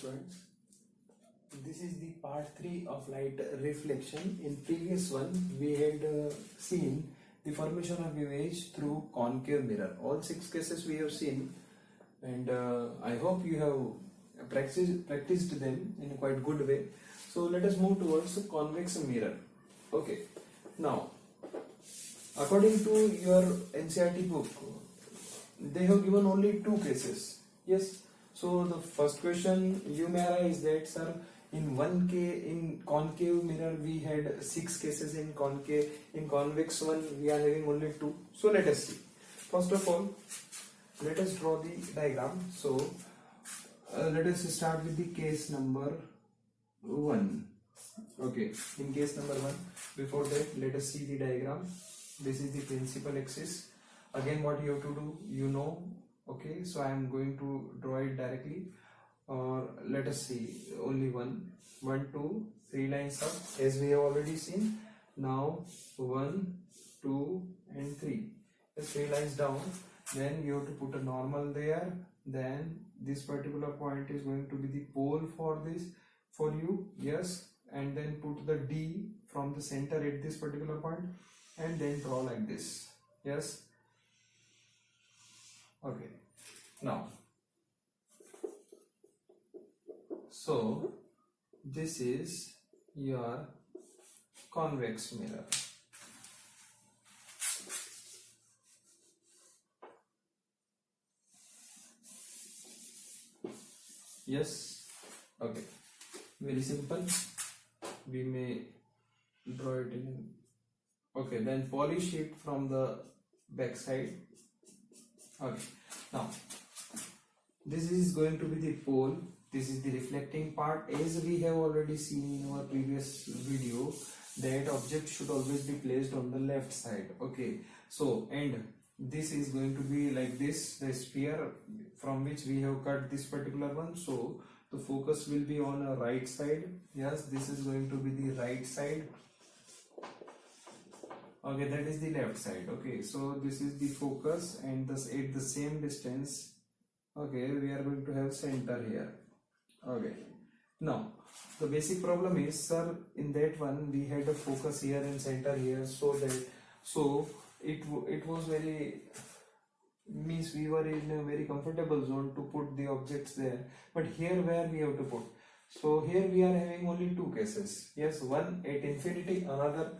students. This is the part 3 of light reflection. In previous one we had seen the formation of image through concave mirror. All 6 cases we have seen, and I hope you have practiced them in a quite good way. So let us move towards convex mirror. Okay, now according to your NCERT book, they have given only 2 cases. Yes. So the first question you may arise that, sir, in concave mirror we had 6 cases in concave, in convex one we are having only 2. So let us see. First of all, let us draw the diagram. So let us start with the case number 1. Okay, in case number 1, before that let us see the diagram. This is the principal axis. Again, what you have to do, you know. Okay, so I am going to draw it directly, or let us see, only 1, 2, 3 lines up as we have already seen. Now 1, 2 and 3, just 3 lines down. Then you have to put a normal there. Then this particular point is going to be the pole for this, for you. Yes, and then put the D from the center at this particular point, and then draw like this. Yes. Okay, now so this is your convex mirror. Yes. Okay, very simple. We may draw it in. Okay, then polish it from the back side. Okay, now this is going to be the pole. This is the reflecting part. As we have already seen in our previous video, that object should always be placed on the left side. Okay, so and this is going to be like this, the sphere from which we have cut this particular one. So the focus will be on a right side. Yes, this is going to be the right side. Okay, that is the left side. Okay, so this is the focus, and thus at the same distance, okay, we are going to have center here. Okay, now the basic problem is, sir, in that one we had a focus here and center here, so it was very, means we were in a very comfortable zone to put the objects there. But here where we have to put, so here we are having only 2 cases. Yes, one at infinity, another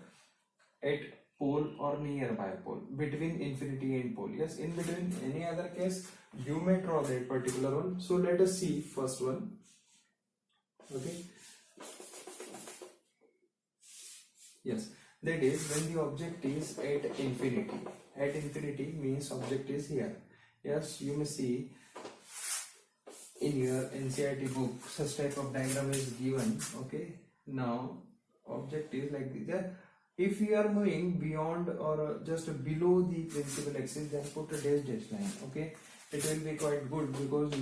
at pole or nearby pole, between infinity and pole. Yes, in between any other case you may draw that particular one. So let us see first one. Okay, yes, that is when the object is at infinity. At infinity means object is here. Yes, you may see in your NCERT book such type of diagram is given. Okay, now object is like this. If you are moving beyond or just below the principal axis, then put a dash line. Okay, it will be quite good, because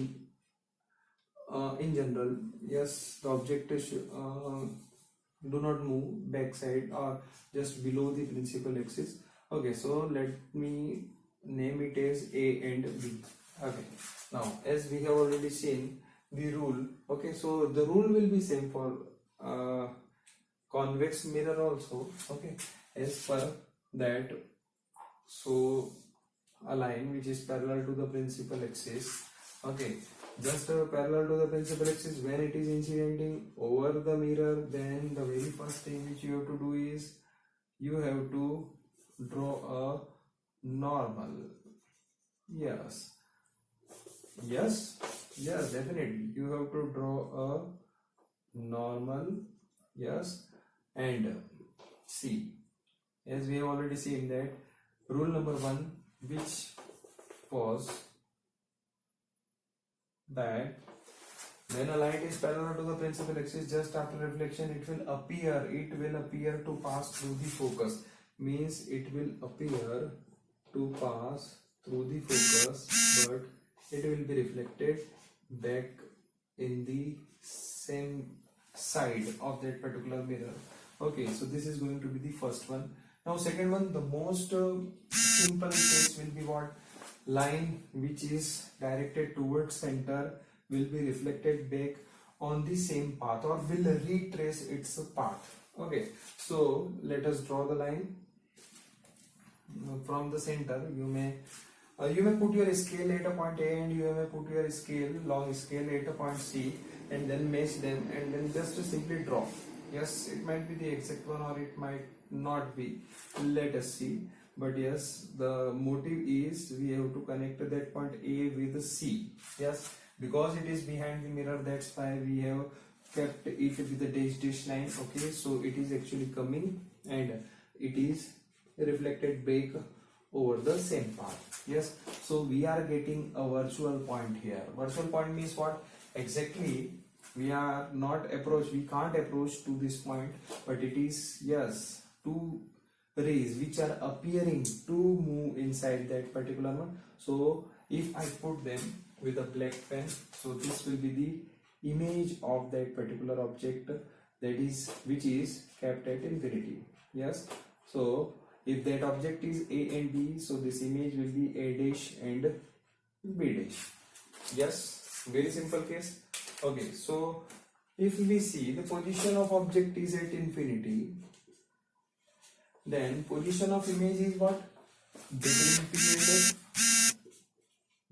in general, yes, the object is do not move backside or just below the principal axis. Okay, so let me name it as A and B. Okay, now as we have already seen the rule. Okay, so the rule will be same for convex mirror also. Okay, as per that, so a line which is parallel to the principal axis. Okay, just parallel to the principal axis, when it is incidenting over the mirror, then the very first thing which you have to do is you have to draw a normal. Yes, definitely you have to draw a normal. Yes, and see, as we have already seen that rule number 1, which was that when a light is parallel to the principal axis, just after reflection it will appear to pass through the focus. Means it will appear to pass through the focus, but it will be reflected back in the same side of that particular mirror. Okay, so this is going to be the first one. Now second one, the most simple case will be what? Line which is directed towards center will be reflected back on the same path or will retrace its path. Okay, so let us draw the line from the center. You may put your scale at a point A and you may put your scale, long scale, at a point C, and then mesh them and then just simply draw. Yes, it might be the exact one or it might not be. Let us see. But yes, the motive is we have to connect that point A with C. Yes, because it is behind the mirror, that's why we have kept it with the dash line. Okay, so it is actually coming and it is reflected back over the same path. Yes, so we are getting a virtual point here. Virtual point means what exactly? We are not approach, we can't approach to this point, but it is, yes, two rays which are appearing to move inside that particular one. So if I put them with a black pen, so this will be the image of that particular object, that is which is kept at infinity. Yes, so if that object is A and B, so this image will be A dash and B dash. Yes, very simple case. Okay, so if we see the position of object is at infinity, then position of image is what?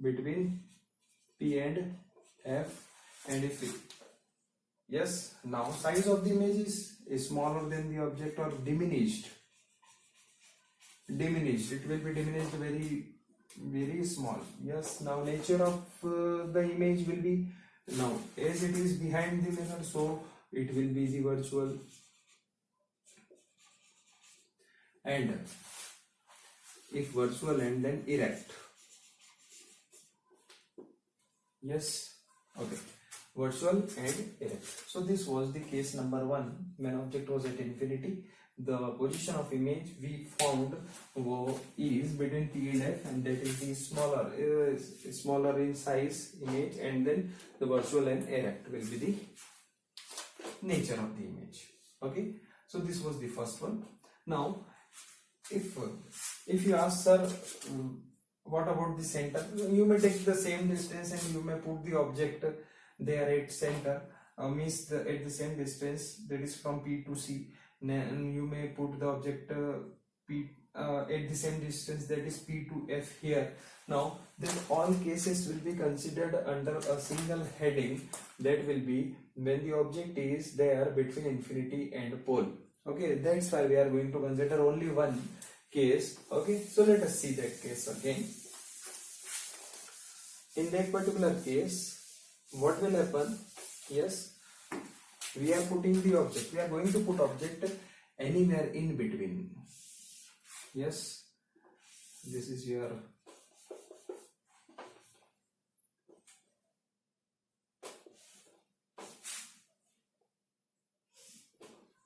Between P and F and F. Yes, now size of the image is smaller than the object or diminished. It will be diminished very small. Yes, now nature of the image will be, now as it is behind the mirror, so it will be the virtual, and if virtual and then erect. Yes, okay, virtual and erect. So this was the case number 1 when object was at infinity. The position of image we found is between P and F, and that is the smaller in size image, and then the virtual and erect will be the nature of the image. Okay, so this was the first one. Now if you ask, sir, what about the center? You may take the same distance and you may put the object there at center, means at the same distance, that is from P to C. And you may put the object at the same distance, that is P to F here. Now then all cases will be considered under a single heading, that will be when the object is there between infinity and pole. Okay, that's why we are going to consider only one case. Okay, so let us see that case again. In that particular case, what will happen? Yes, we are putting the object, we are going to put object anywhere in between. Yes, this is your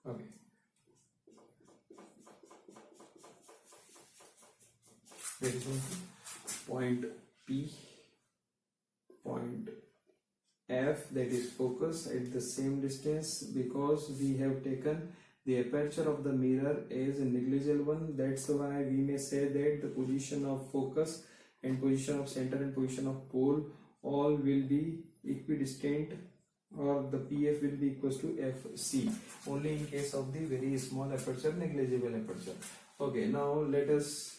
okay. There is one point P, point F, that is focus at the same distance, because we have taken the aperture of the mirror as a negligible one. That's why we may say that the position of focus and position of center and position of pole all will be equidistant, or the PF will be equals to FC, only in case of the very small aperture, negligible aperture. Okay, now let us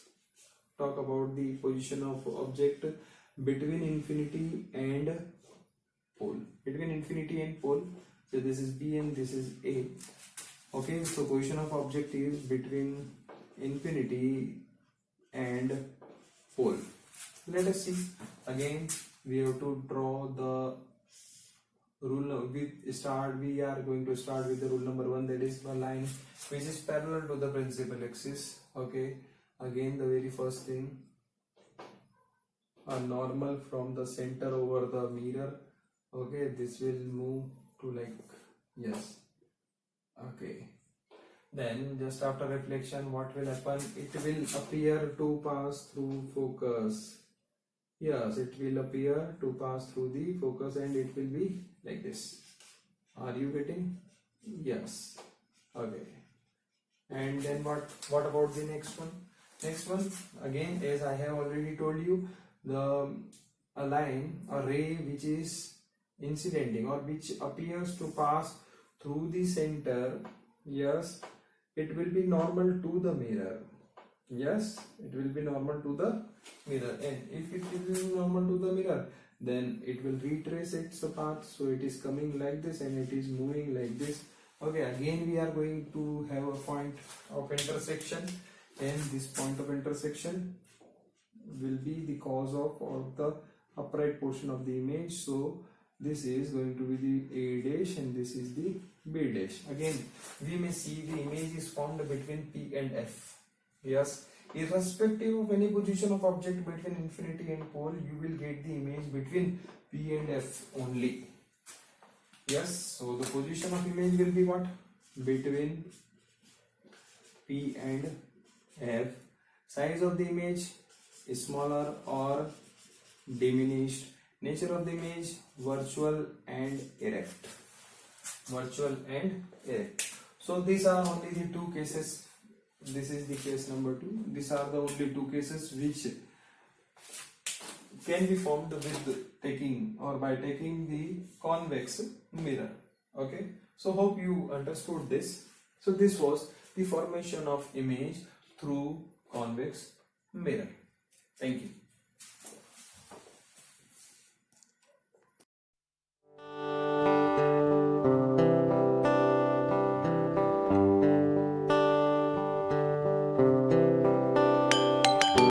talk about the position of object between infinity and pole. Between infinity and pole, so this is B and this is A. Okay, so position of object is between infinity and pole. Let us see. Again, we have to draw the rule. We are going to start with the rule number 1, that is the line which is parallel to the principal axis. Okay, again the very first thing, a normal from the center over the mirror. Okay, this will move to like, yes, okay, then just after reflection what will happen? It will appear to pass through focus. Yes, it will appear to pass through the focus and it will be like this. Are you getting? Yes. Okay, and then what about the next one? Next one, again, as I have already told you, a ray which is incidenting or which appears to pass through the center, yes, it will be normal to the mirror. Yes, it will be normal to the mirror, and if it is normal to the mirror, then it will retrace its path. So it is coming like this and it is moving like this. Okay, again we are going to have a point of intersection, and this point of intersection will be the cause of the upright portion of the image. So this is going to be the A dash and this is the B dash. Again we may see the image is formed between P and F. Yes, irrespective of any position of object between infinity and pole, you will get the image between P and F only. Yes, so the position of image will be what? Between P and F. Size of the image is smaller or diminished. Nature of the image, virtual and erect. Virtual and erect. So these are only the two cases. This is the case number 2. These are the only two cases which can be formed with taking or by taking the convex mirror. Okay, so hope you understood this. So this was the formation of image through convex mirror. Thank you.